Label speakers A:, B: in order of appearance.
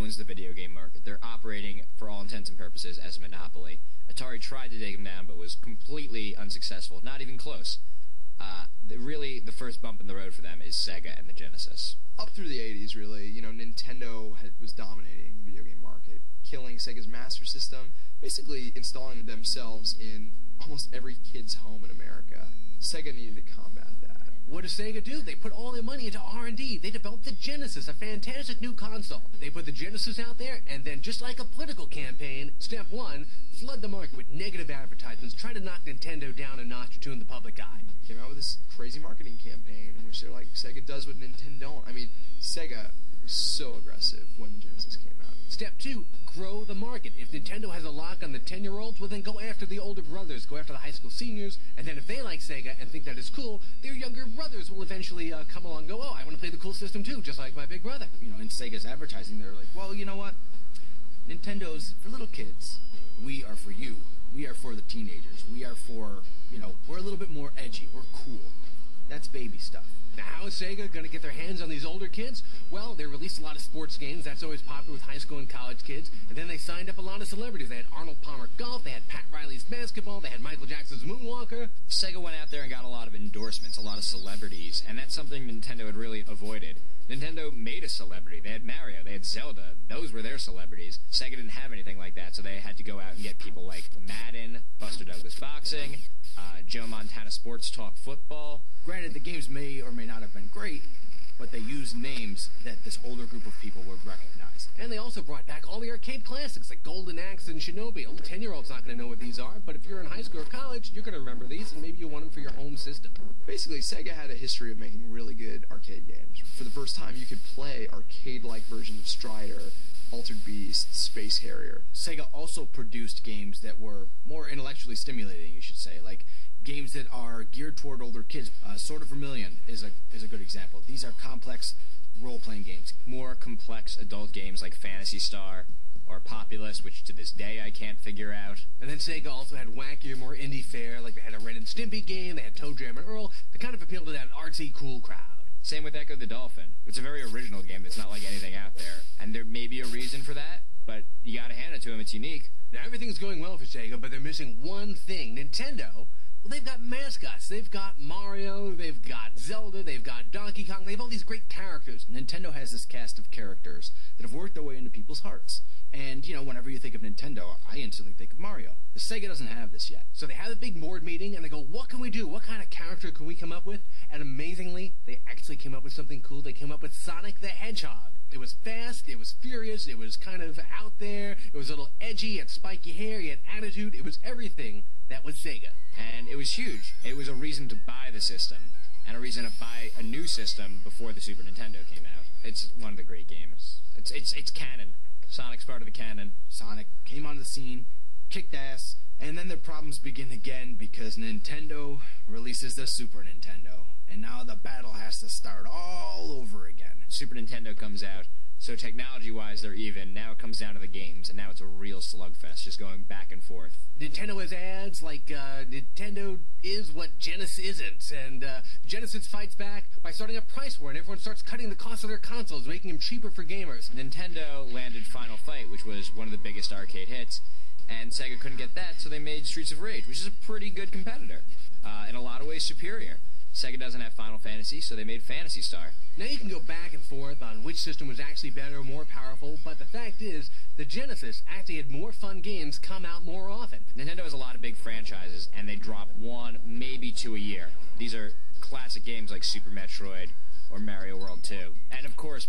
A: owns the video game market. They're operating, for all intents and purposes, as a monopoly. Atari tried to take them down, but was completely unsuccessful. Not even close. Really, the first bump in the road for them is Sega and the Genesis.
B: Up through the 80s, really, Nintendo was dominating the video game market, killing Sega's Master System, basically installing themselves in almost every kid's home in America. Sega needed to combat that.
C: What does Sega do? They put all their money into R&D. They developed the Genesis, a fantastic new console. They put the Genesis out there, and then just like a political campaign, step one, flood the market with negative advertisements, try to knock Nintendo down a notch or two in the public eye.
B: Came out with this crazy marketing campaign in which they're like, Sega does what Nintendo don't. I mean, Sega was so aggressive when the Genesis came out.
C: Step two, grow the market. If Nintendo has a lock on the 10-year-olds, well then go after the older brothers, go after the high school seniors, and then if they like Sega and think that it's cool, their younger brothers will eventually come along and go, oh, I want to play the cool system too, just like my big brother.
D: In Sega's advertising, they're like, well, you know what? Nintendo's for little kids. We are for you. We are for the teenagers. We are for, we're a little bit more edgy. We're cool. That's baby stuff.
C: Now, how is Sega going to get their hands on these older kids? Well, they released a lot of sports games. That's always popular with high school and college kids. And then they signed up a lot of celebrities. They had Arnold Palmer Golf. They had Pat Riley's basketball. They had Michael Jackson's Moonwalker.
A: Sega went out there and got a lot of endorsements, a lot of celebrities, and that's something Nintendo had really avoided. Nintendo made a celebrity. They had Mario. They had Zelda. Those were their celebrities. Sega didn't have anything like that, so they had to go out and get people like Madden, Buster Douglas Boxing, Joe Montana Sports Talk Football.
D: Granted, the games may or may not have been great, but they used names that this older group of people would recognize.
C: And they also brought back all the arcade classics like Golden Axe and Shinobi. A 10-year-old's not going to know what these are, but if you're in high school or college, you're going to remember these, and maybe you'll want them for your home system.
B: Basically, Sega had a history of making really good arcade games. For the first time, you could play arcade-like versions of Strider, Altered Beast, Space Harrier.
D: Sega also produced games that were more intellectually stimulating, you should say, like games that are geared toward older kids. Sword of Vermilion is a good example. These are complex role-playing games.
A: More complex adult games like Phantasy Star or Populous, which to this day I can't figure out.
C: And then Sega also had wackier, more indie fare, like they had a Ren and Stimpy game, they had Toe Jam and Earl, to kind of appeal to that artsy, cool crowd.
A: Same with Echo the Dolphin. It's a very original game that's not like anything out there, and there may be a reason for that, but you gotta hand it to them, it's unique.
C: Now everything's going well for Sega, but they're missing one thing. Nintendo, well, they've got mascots. They've got Mario, they've got Zelda, they've got Donkey Kong, they have all these great characters.
D: Nintendo has this cast of characters that have worked their way into people's hearts. And, whenever you think of Nintendo, I instantly think of Mario. The Sega doesn't have this yet.
C: So they have a big board meeting, and they go, what can we do? What kind of character can we come up with? And amazingly, they actually came up with something cool. They came up with Sonic the Hedgehog. It was fast, it was furious, it was kind of out there, it was a little edgy, it had spiky hair, he had attitude, it was everything that was Sega.
A: And it was huge. It was a reason to buy the system, and a reason to buy a new system before the Super Nintendo came out. It's one of the great games. It's canon. Sonic's part of the canon.
D: Sonic came on the scene, kicked ass, and then the problems begin again because Nintendo releases the Super Nintendo. And now the battle has to start all over again.
A: Super Nintendo comes out, so technology-wise they're even. Now it comes down to the games, and now it's a real slugfest, just going back and forth.
C: Nintendo has ads like Nintendo is what Genesis isn't, and Genesis fights back by starting a price war, and everyone starts cutting the cost of their consoles, making them cheaper for gamers.
A: Nintendo landed Final Fight, which was one of the biggest arcade hits, and Sega couldn't get that, so they made Streets of Rage, which is a pretty good competitor. In a lot of ways superior. Sega doesn't have Final Fantasy, so they made Phantasy Star.
C: Now you can go back and forth on which system was actually better or more powerful, but the fact is, the Genesis actually had more fun games come out more often.
A: Nintendo has a lot of big franchises, and they drop one, maybe two a year. These are classic games like Super Metroid or Mario World 2. And of course,